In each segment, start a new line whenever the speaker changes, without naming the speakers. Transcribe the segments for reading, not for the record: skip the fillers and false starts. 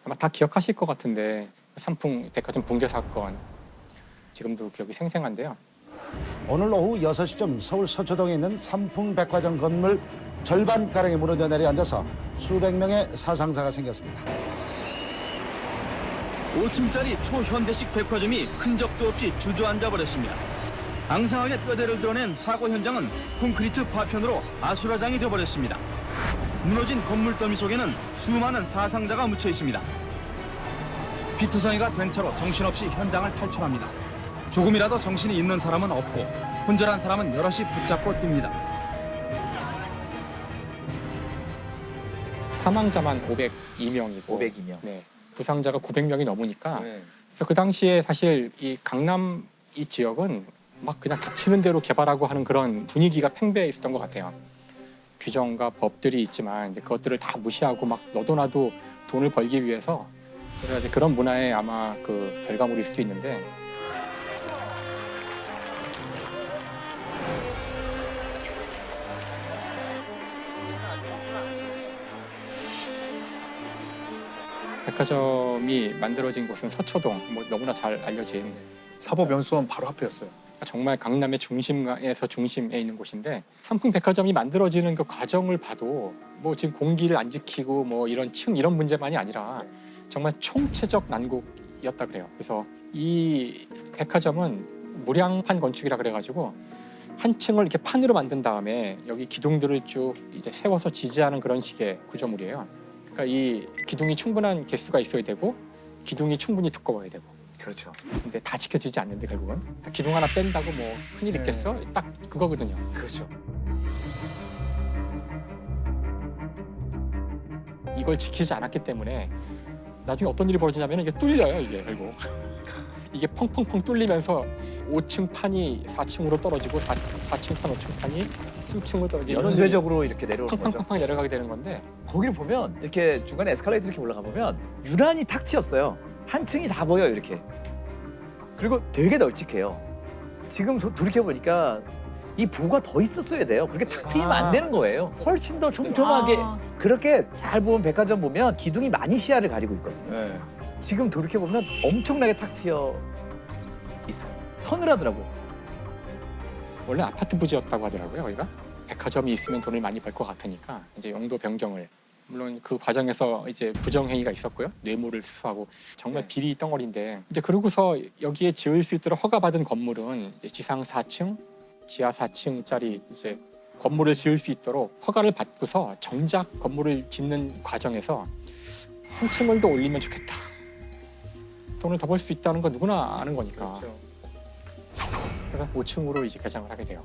아마 다 기억하실 것 같은데 삼풍 백화점 붕괴 사건 지금도 기억이 생생한데요.
오늘 오후 6시쯤 서울 서초동에 있는 삼풍백화점 건물 절반가량이 무너져 내려앉아서 수백 명의 사상자가 생겼습니다.
5층짜리 초현대식 백화점이 흔적도 없이 주저앉아 버렸습니다. 앙상하게 뼈대를 드러낸 사고 현장은 콘크리트 파편으로 아수라장이 되어버렸습니다. 무너진 건물 더미 속에는 수많은 사상자가 묻혀 있습니다.
피투성이가 된 채로 정신없이 현장을 탈출합니다. 조금이라도 정신이 있는 사람은 없고 혼절한 사람은 여럿이 붙잡고 뜁니다.
사망자만 502명이고
502명.
네, 부상자가 900명이 넘으니까
네.
그래서 그 당시에 사실 이 강남 이 지역은 막 그냥 닥치는 대로 개발하고 하는 그런 분위기가 팽배해 있었던 것 같아요. 규정과 법들이 있지만 이제 그것들을 다 무시하고 막 너도나도 돈을 벌기 위해서 그래서 이제 그런 문화의 아마 그 결과물일 수도 있는데 백화점이 만들어진 곳은 서초동, 뭐 너무나 잘 알려진
사법연수원 바로 앞이었어요.
정말 강남의 중심에서 중심에 있는 곳인데 삼풍백화점이 만들어지는 그 과정을 봐도 뭐 지금 공기를 안 지키고 뭐 이런 층 이런 문제만이 아니라 정말 총체적 난국이었다 그래요. 그래서 이 백화점은 무량판 건축이라 그래가지고 한 층을 이렇게 판으로 만든 다음에 여기 기둥들을 쭉 이제 세워서 지지하는 그런 식의 구조물이에요. 그러니까 이 기둥이 충분한 개수가 있어야 되고 기둥이 충분히 두꺼워야 되고.
그렇죠.
근데 다 지켜지지 않는데 결국은 그러니까 기둥 하나 뺀다고 뭐 큰일 있겠어? 딱 그거거든요.
그렇죠.
이걸 지키지 않았기 때문에 나중에 어떤 일이 벌어지냐면 이게 뚫려요. 이게 결국 이게 펑펑펑 뚫리면서 5층 판이 4층으로 떨어지고 4층 판, 5층 판이 3층으로 떨어지고
연쇄적으로 이렇게 내려오는 거죠.
팡팡팡팡 내려가게 되는 건데
거기를 보면 이렇게 중간에 에스컬레이터 이렇게 올라가 보면 유난히 탁 트였어요. 한 층이 다 보여요 이렇게. 그리고 되게 널찍해요. 지금 돌이켜 보니까 이 보가 더 있었어야 돼요. 그렇게 탁 트이면 안 되는 거예요. 훨씬 더 촘촘하게 그렇게 잘 보면 백화점 보면 기둥이 많이 시야를 가리고 있거든요.
네.
지금 돌이켜 보면 엄청나게 탁 트여 있어요. 서늘하더라고요.
원래 아파트 부지였다고 하더라고요. 여기가 백화점이 있으면 돈을 많이 벌 것 같으니까 이제 용도 변경을 물론 그 과정에서 이제 부정행위가 있었고요. 뇌물을 수수하고 정말 비리 덩어리인데 이제 그러고서 여기에 지을 수 있도록 허가받은 건물은 이제 지상 4층, 지하 4층짜리 이제 건물을 지을 수 있도록 허가를 받고서 정작 건물을 짓는 과정에서 한 층을 더 올리면 좋겠다. 돈을 더 벌 수 있다는 건 누구나 아는 거니까. 그래서 5층으로 이제 개장을 하게 돼요.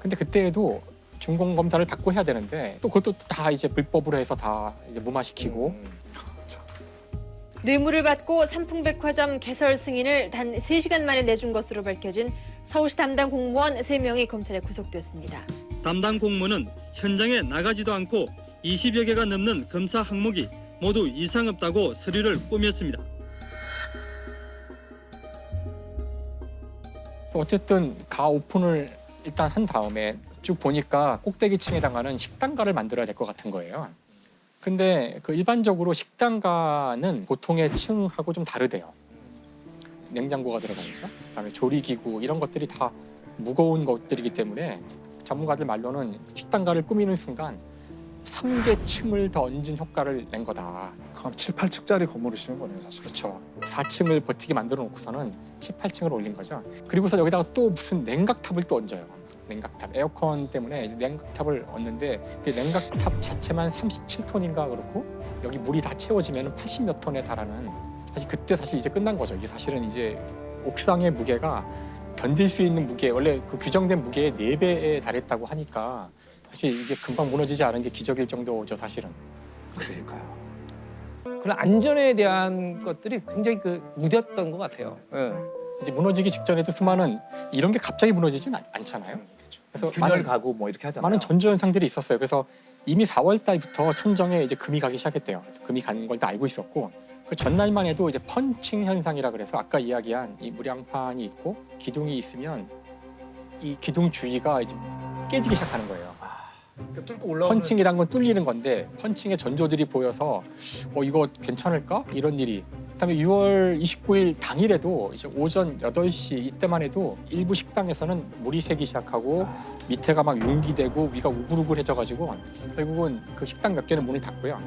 근데 그때에도 준공 검사를 받고 해야 되는데 또 그것도 다 이제 불법으로 해서 다 이제 무마시키고
뇌물을 받고 삼풍백화점 개설 승인을 단 3시간 만에 내준 것으로 밝혀진 서울시 담당 공무원 3명이 검찰에 구속됐습니다.
담당 공무원은 현장에 나가지도 않고 20여 개가 넘는 검사 항목이 모두 이상 없다고 서류를 꾸몄습니다.
어쨌든 가 오픈을 일단 한 다음에 쭉 보니까 꼭대기층에 해당하는 식당가를 만들어야 될 것 같은 거예요. 근데 그 일반적으로 식당가는 보통의 층하고 좀 다르대요. 냉장고가 들어가 있죠. 그다음에 조리기구 이런 것들이 다 무거운 것들이기 때문에 전문가들 말로는 식당가를 꾸미는 순간 3개 층을 더 얹은 효과를 낸 거다.
그럼 7, 8층짜리 건물을 지은 거네요, 사실.
그렇죠. 4층을 버티게 만들어 놓고서는 7, 8층을 올린 거죠. 그리고서 여기다가 또 무슨 냉각탑을 또 얹어요. 냉각탑, 에어컨 때문에 냉각탑을 얹는데 그 냉각탑 자체만 37톤인가 그렇고 여기 물이 다 채워지면 80몇 톤에 달하는 사실 그때 사실 이제 끝난 거죠. 이게 사실은 이제 옥상의 무게가 견딜 수 있는 무게 원래 그 규정된 무게의 4배에 달했다고 하니까 사실 이게 금방 무너지지 않은 게 기적일 정도죠, 사실은.
그러니까요.
그런 안전에 대한 것들이 굉장히 무뎠던 것 같아요.
네.
이제 무너지기 직전에도 수많은 이런 게 갑자기 무너지진 않잖아요. 그래서
균열 가고 뭐 이렇게 하잖아요.
많은 전조 현상들이 있었어요. 그래서 이미 4월 달부터 천정에 이제 금이 가기 시작했대요. 그래서 금이 가는 걸 다 알고 있었고 그 전날만 해도 이제 펀칭 현상이라 그래서 아까 이야기한 이 무량판이 있고 기둥이 있으면 이 기둥 주위가 이제 깨지기 시작하는 거예요.
뚫고 올라오는
펀칭이란 건 뚫리는 건데 펀칭의 전조들이 보여서 이거 괜찮을까? 이런 일이. 그다음에 6월 29일 당일에도 이제 오전 8시 이때만 해도 일부 식당에서는 물이 새기 시작하고 밑에가 막 융기되고 위가 우글우글해져가지고 결국은 그 식당 몇 개는 문을 닫고요.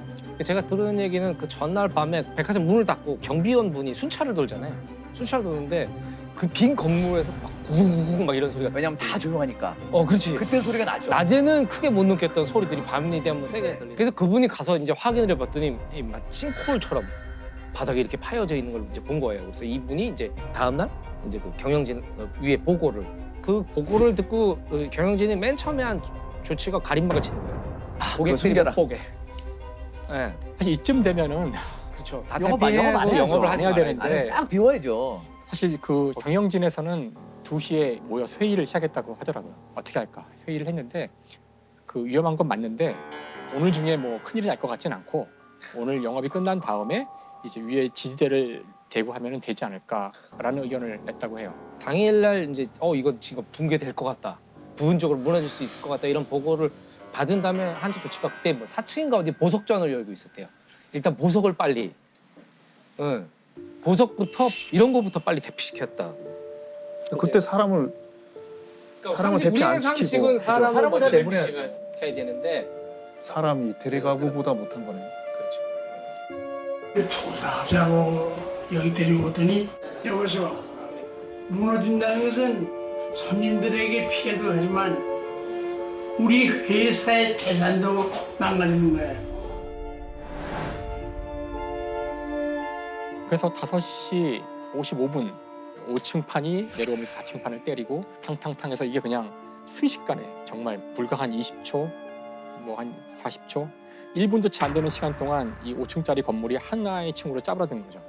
제가 들은 얘기는 그 전날 밤에 백화점 문을 닫고 경비원 분이 순찰을 돌잖아요. 순찰을 도는데 그 빈 건물에서 막 구구구구 막 이런 소리가.
왜냐면 다 조용하니까.
그렇지.
그때 소리가 나죠.
낮에는 크게 못 느꼈던 소리들이 밤이 되면 세게 들리. 그래서 그분이 가서 이제 확인을 해봤더니 막 싱크홀처럼 바닥에 이렇게 파여져 있는 걸 이제 본 거예요. 그래서 이분이 이제 다음 날 이제 그 경영진 위에 그 보고를 듣고 그 경영진이 맨 처음에 한 조치가 가림막을 치는 거예요.
그거 숨겨라.
고객들이 못 보게. 네,
사실 이쯤 되면은
그렇죠. 다
영업 안
대피하고
해야죠.
영업을 하지
안 해야
말아야
되는데.
안에 싹 비워야죠.
사실 그 경영진에서는 2시에 모여서 회의를 시작했다고 하더라고요. 어떻게 할까 회의를 했는데 그 위험한 건 맞는데 오늘 중에 뭐 큰일이 날 것 같진 않고 오늘 영업이 끝난 다음에 이제 위에 지지대를 대고 하면은 되지 않을까라는 의견을 냈다고 해요.
당일날 이제 이거 지금 붕괴될 것 같다. 부분적으로 무너질 수 있을 것 같다. 이런 보고를 받은 다음에 한지 조치가 그때 뭐 4층인가 어디 보석전을 열고 있었대요. 일단 보석을 빨리, 보석부터 이런 거부터 빨리 대피시켰다.
그때 사람을 대피 안 시키고
상식은 사람을
사람을
먼저
다 내보내야죠.
대피시켜야 되는데
사람이 데려가고보다 못한 거네요.
그렇죠.
조사하자고 여기 데리고 오더니 여기서 무너진다는 것은 손님들에게 피해도 하지만 우리 회사의 재산도 망가지는 거예요.
그래서 5시 55분 5층 판이 내려오면서 4층 판을 때리고 탕탕탕해서 이게 그냥 순식간에 정말 불과 한 20초, 뭐 한 40초, 1분도 채 안 되는 시간 동안 이 5층짜리 건물이 하나의 층으로 짜부라든 거죠.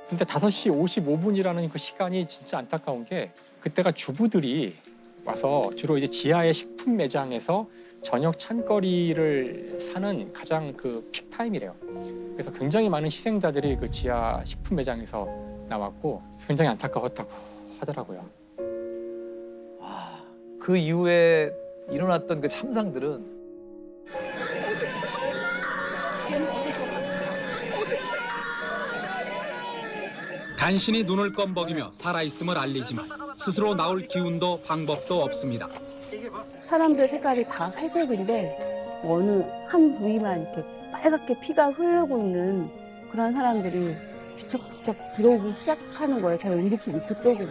근데 5시 55분이라는 그 시간이 진짜 안타까운 게 그때가 주부들이 와서 주로 이제 지하의 식품 매장에서 저녁 찬거리를 사는 가장 그 픽 타임이래요. 그래서 굉장히 많은 희생자들이 그 지하 식품 매장에서 나왔고 굉장히 안타까웠다고 하더라고요.
그 이후에 일어났던 그 참상들은
간신히 눈을 껌벅이며 살아있음을 알리지만 스스로 나올 기운도 방법도 없습니다.
사람들 색깔이 다 회색인데 어느 한 부위만 이렇게 빨갛게 피가 흐르고 있는 그런 사람들이 뒤척뒤척 들어오기 시작하는 거예요. 저희 응급실 입구 쪽으로.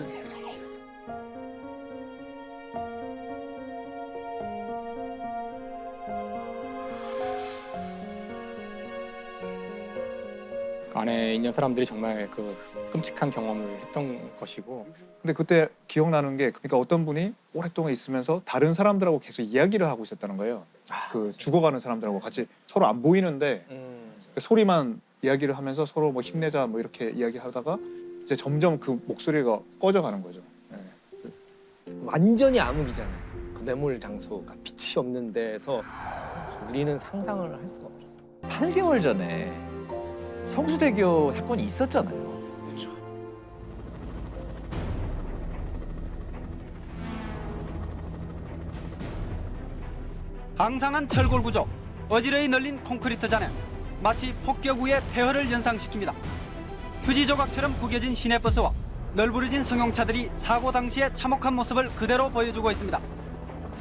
그 안에 있는 사람들이 정말 그 끔찍한 경험을 했던 것이고
근데 그때 기억나는 게 그러니까 어떤 분이 오랫동안 있으면서 다른 사람들하고 계속 이야기를 하고 있었다는 거예요. 그 죽어가는 사람들하고 같이 서로 안 보이는데 소리만 이야기를 하면서 서로 뭐 힘내자 뭐 이렇게 이야기하다가 이제 점점 그 목소리가 꺼져가는 거죠. 네.
완전히 암흑이잖아요. 그 매몰 장소가 빛이 없는 데서 우리는 상상을 할 수가 없어요.
8개월 전에 성수대교 사건이 있었잖아요.
그렇죠.
앙상한 철골 구조, 어지러이 널린 콘크리트 잔해 마치 폭격 후의 폐허를 연상시킵니다. 휴지 조각처럼 구겨진 시내버스와 널브러진 승용차들이 사고 당시의 참혹한 모습을 그대로 보여주고 있습니다.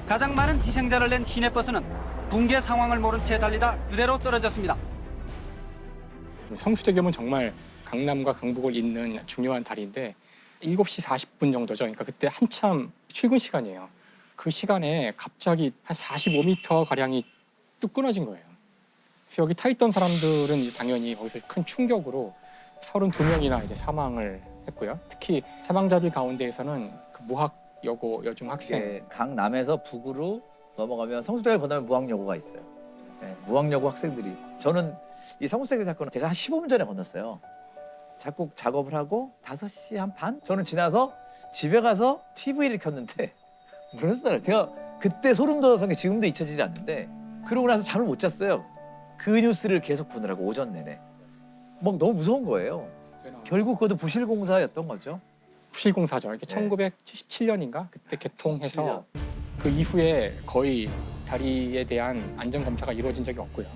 가장 많은 희생자를 낸 시내버스는 붕괴 상황을 모른 채 달리다 그대로 떨어졌습니다.
성수대교는 정말 강남과 강북을 잇는 중요한 다리인데 7시 40분 정도죠. 그러니까 그때 한참 출근 시간이에요. 그 시간에 갑자기 한 45m 가량이 뚝 끊어진 거예요. 그래서 여기 타 있던 사람들은 이제 당연히 거기서 큰 충격으로 32명이나 이제 사망을 했고요. 특히 사망자들 가운데에서는 그 무학 여고 여중 학생.
예, 강남에서 북으로 넘어가면 성수대교를 건너면 무학여고가 있어요. 예, 무학여고 학생들이 저는 이 성수대교 사건은 제가 한 15분 전에 건넜어요. 작곡 작업을 하고 5시 한 반? 저는 지나서 집에 가서 TV를 켰는데 몰랐어요. 제가 그때 소름 돋았던 게 지금도 잊혀지지 않는데 그러고 나서 잠을 못 잤어요. 그 뉴스를 계속 보느라고 오전 내내. 막 너무 무서운 거예요. 결국 그것도 부실공사였던 거죠.
부실공사죠. 이게
네.
1977년인가 그때 개통해서 그 이후에 거의 다리에 대한 안전 검사가 이루어진 적이 없고요.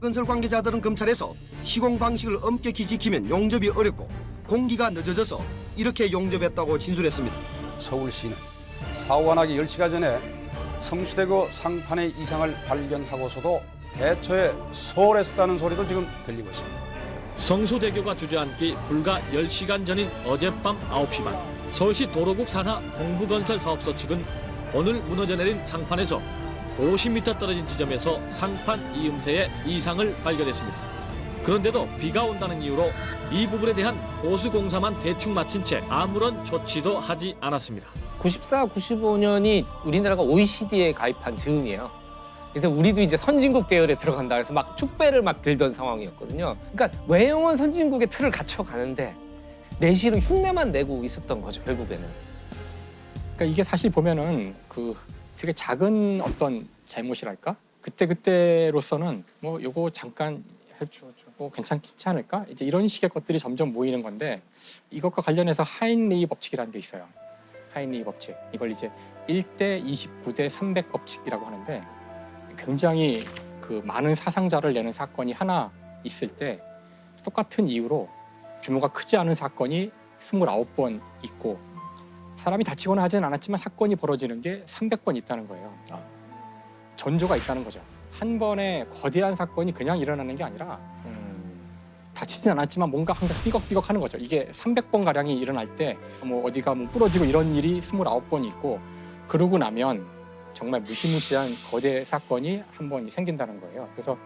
건설 관계자들은 검찰에서 시공 방식을 엄격히 지키면 용접이 어렵고 공기가 늦어져서 이렇게 용접했다고 진술했습니다.
서울시는 사고가 나기 10시간 전에 성수대교 상판의 이상을 발견하고서도 대처에 소홀했다는 소리도 지금 들리고 있습니다.
성수대교가 주저앉기 불과 10시간 전인 어젯밤 9시 반 서울시 도로국 산하 홍부건설 사업소 측은 오늘 무너져 내린 상판에서 50m 떨어진 지점에서 상판 이음새에 이상을 발견했습니다. 그런데도 비가 온다는 이유로 이 부분에 대한 보수 공사만 대충 마친 채 아무런 조치도 하지 않았습니다.
94, 95년이 우리나라가 OECD에 가입한 즈음이에요. 그래서 우리도 이제 선진국 대열에 들어간다 그래서 막 축배를 막 들던 상황이었거든요. 그러니까 외형은 선진국의 틀을 갖춰가는데 내실은 흉내만 내고 있었던 거죠, 결국에는.
그러니까 이게 사실 보면은 그 되게 작은 어떤 잘못이랄까? 그때로서는 뭐 요거 잠깐 뭐 괜찮지 않을까? 이제 이런 식의 것들이 점점 모이는 건데 이것과 관련해서 하인리히 법칙이라는 게 있어요. 하인리히 법칙. 이걸 이제 1대 29대 300 법칙이라고 하는데 굉장히 그 많은 사상자를 내는 사건이 하나 있을 때 똑같은 이유로 규모가 크지 않은 사건이 29번 있고 사람이 다치거나 하진 않았지만 사건이 벌어지는 게 300번 있다는 거예요. 전조가 있다는 거죠. 한 번에 거대한 사건이 그냥 일어나는 게 아니라 다치진 않았지만 뭔가 항상 삐걱삐걱 하는 거죠. 이게 300번 가량이 일어날 때 뭐 어디가 뭐 부러지고 이런 일이 29번이 있고 그러고 나면 정말 무시무시한 거대 사건이 한 번이 생긴다는 거예요. 그래서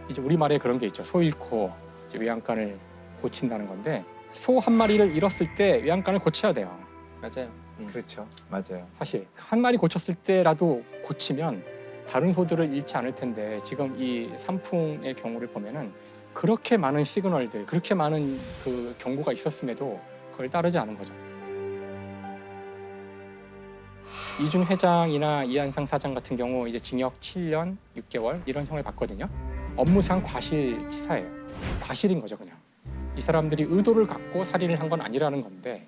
이제 우리말에 그런 게 있죠. 소 잃고 이제 외양간을 고친다는 건데 소 한 마리를 잃었을 때 외양간을 고쳐야 돼요.
맞아요.
그렇죠. 맞아요.
사실 한 마리 고쳤을 때라도 고치면 다른 소들을 잃지 않을 텐데 지금 이 산풍의 경우를 보면은 그렇게 많은 시그널들, 그렇게 많은 그 경고가 있었음에도 그걸 따르지 않은 거죠. 이준 회장이나 이한상 사장 같은 경우 이제 징역 7년 6개월 이런 형을 받거든요. 업무상 과실치사예요. 과실인 거죠, 그냥. 이 사람들이 의도를 갖고 살인을 한 건 아니라는 건데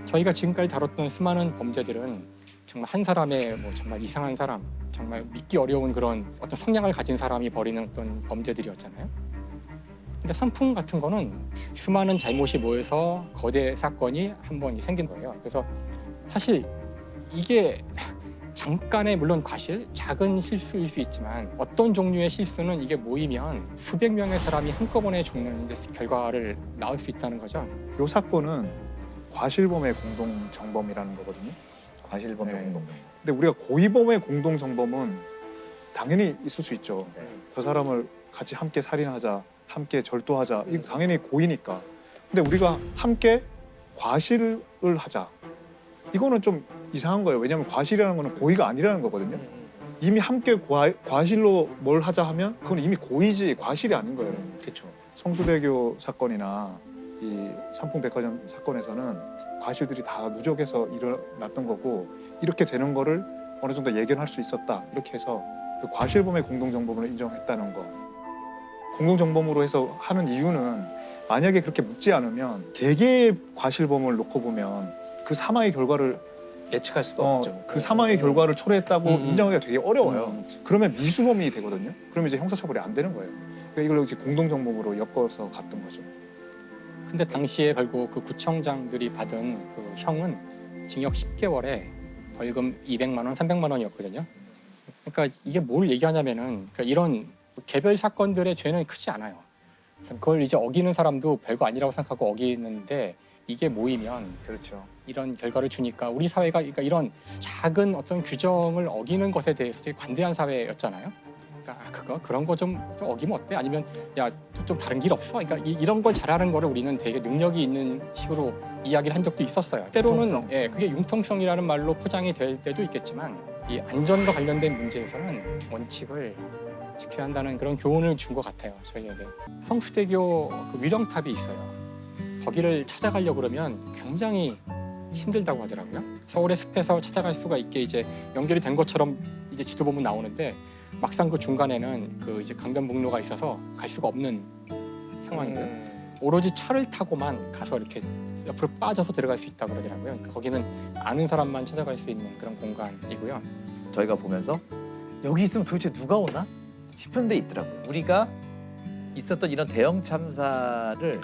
저희가 지금까지 다뤘던 수많은 범죄들은 정말 한 사람의 뭐 정말 이상한 사람, 정말 믿기 어려운 그런 어떤 성향을 가진 사람이 벌이는 어떤 범죄들이었잖아요. 근데 산풍 같은 거는 수많은 잘못이 모여서 거대 사건이 한 번 생긴 거예요. 그래서 사실 이게 잠깐의 물론 과실, 작은 실수일 수 있지만 어떤 종류의 실수는 이게 모이면 수백 명의 사람이 한꺼번에 죽는 이제 결과를 낳을 수 있다는 거죠.
이 사건은 과실범의 공동정범이라는 거거든요.
과실범의 공동정범.
근데 우리가 고의범의 공동정범은 당연히 있을 수 있죠. 저 사람을 같이 함께 살인하자, 함께 절도하자. 이거 당연히 고의니까. 근데 우리가 함께 과실을 하자. 이거는 좀 이상한 거예요. 왜냐하면 과실이라는 거는 고의가 아니라는 거거든요. 이미 함께 과실로 뭘 하자 하면 그건 이미 고의지 과실이 아닌 거예요.
그렇죠.
성수대교 사건이나 이 삼풍백화점 사건에서는 과실들이 다 누적해서 일어났던 거고 이렇게 되는 거를 어느 정도 예견할 수 있었다. 이렇게 해서 그 과실범의 공동정범을 인정했다는 거. 공동정범으로 해서 하는 이유는 만약에 그렇게 묻지 않으면 개개의 과실범을 놓고 보면 그 사망의 결과를
예측할 수가 없죠.
그 사망의 결과를 초래했다고 인정하기가 되게 어려워요. 그러면 미수범이 되거든요. 그러면 이제 형사처벌이 안 되는 거예요. 그러니까 이걸 이제 공동정범으로 엮어서 갔던 거죠.
근데 당시에 결국 그 구청장들이 받은 그 형은 징역 10개월에 벌금 200만 원, 300만 원이었거든요. 그러니까 이게 뭘 얘기하냐면은 그러니까 이런 개별 사건들의 죄는 크지 않아요. 그걸 이제 어기는 사람도 별거 아니라고 생각하고 어기는데 이게 모이면
그렇죠.
이런 결과를 주니까 우리 사회가 그러니까 이런 작은 어떤 규정을 어기는 것에 대해서 되게 관대한 사회였잖아요. 그러니까 그런 거 좀 어기면 어때? 아니면 야 좀 다른 길 없어? 그러니까 이런 걸 잘하는 거를 우리는 되게 능력이 있는 식으로 이야기를 한 적도 있었어요. 때로는 예, 그게 융통성이라는 말로 포장이 될 때도 있겠지만 이 안전과 관련된 문제에서는 원칙을 지켜야 한다는 그런 교훈을 준 것 같아요. 저희에게. 성수대교 그 위령탑이 있어요. 거기를 찾아가려고 그러면 굉장히 힘들다고 하더라고요. 서울의 숲에서 찾아갈 수가 있게 이제 연결이 된 것처럼 이제 지도 보면 나오는데 막상 그 중간에는 그 이제 강변북로가 있어서 갈 수가 없는 상황이고요. 오로지 차를 타고만 가서 이렇게 옆으로 빠져서 들어갈 수 있다고 그러더라고요. 그러니까 거기는 아는 사람만 찾아갈 수 있는 그런 공간이고요.
저희가 보면서 여기 있으면 도대체 누가 오나 싶은 데 있더라고요. 우리가 있었던 이런 대형 참사를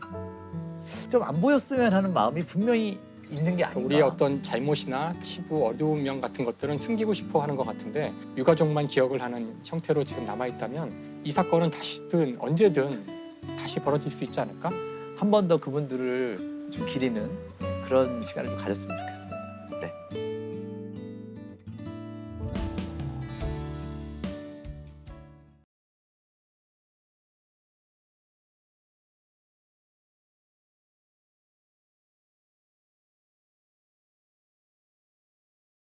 좀 안 보였으면 하는 마음이 분명히 있는 게 아닌가.
우리의 어떤 잘못이나 치부, 어두운 면 같은 것들은 숨기고 싶어 하는 것 같은데 유가족만 기억을 하는 형태로 지금 남아있다면 이 사건은 다시든 언제든 다시 벌어질 수 있지 않을까?
한 번 더 그분들을 좀 기리는 그런 시간을 좀 가졌으면 좋겠습니다.